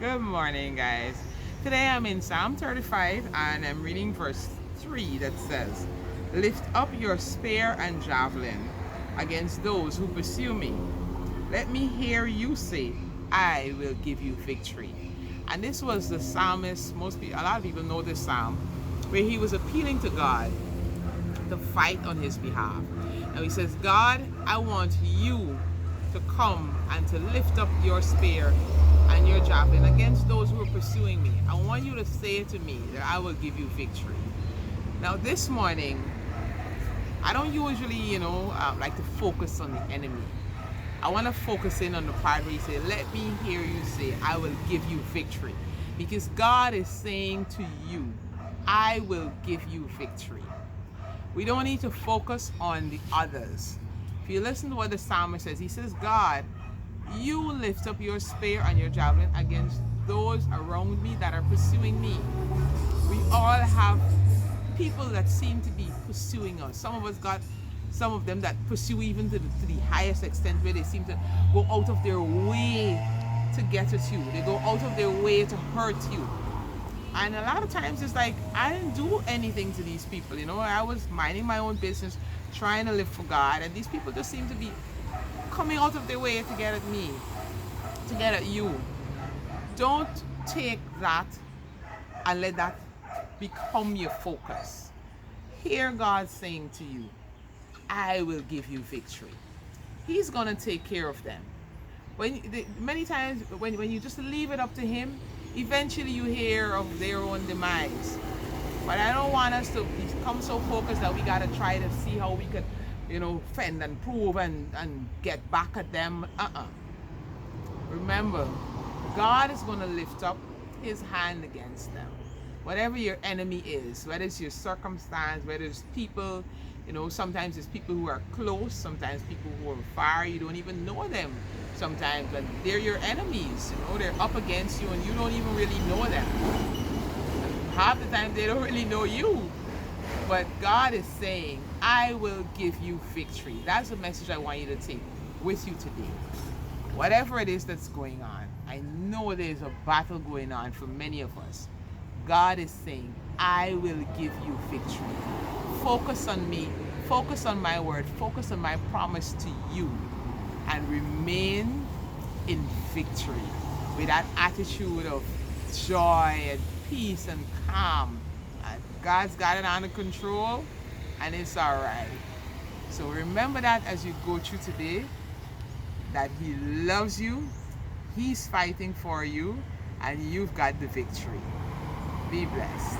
Good morning, guys. Today I'm in Psalm 35 and I'm reading verse 3 that says, "Lift up your spear and javelin against those who pursue me. Let me hear you say, I will give you victory." And this was the psalmist, a lot of people know this psalm, where he was appealing to God to fight on his behalf. Now he says, God, I want you to come and to lift up your spear and your javelin against those who are pursuing me. I want you to say to me that I will give you victory. Now this morning, I don't usually, like to focus on the enemy. I want to focus in on the part where you say, let me hear you say, I will give you victory. Because God is saying to you, I will give you victory. We don't need to focus on the others. If you listen to what the psalmist says, he says, God, you lift up your spear and your javelin against those around me that are pursuing me. We all have people that seem to be pursuing us. Some of us got some of them that pursue even to the highest extent, where they seem to go out of their way to get at you. They go out of their way to hurt you. And a lot of times it's like, I didn't do anything to these people. I was minding my own business, trying to live for God. And these people just seem to be coming out of their way to get at me, to get at you. Don't take that and let that become your focus. Hear God saying to you, I will give you victory. He's going to take care of them. Many times when you just leave it up to him, eventually you hear of their own demise. But I don't want us to become so focused that we got to try to see how we could, fend and prove and get back at them. Remember, God is going to lift up his hand against them. Whatever your enemy is, whether it's your circumstance, whether it's people, sometimes it's people who are close, sometimes people who are far, you don't even know them sometimes, but they're your enemies, they're up against you and you don't even really know them. Half the time they don't really know you. But God is saying, I will give you victory. That's the message I want you to take with you today. Whatever it is that's going on, I know there's a battle going on for many of us. God is saying, I will give you victory. Focus on me, focus on my word, focus on my promise to you, and remain in victory with that attitude of joy and peace and calm. And God's got it under control and it's all right. So remember that as you go through today, that he loves you, he's fighting for you, and you've got the victory. Be blessed.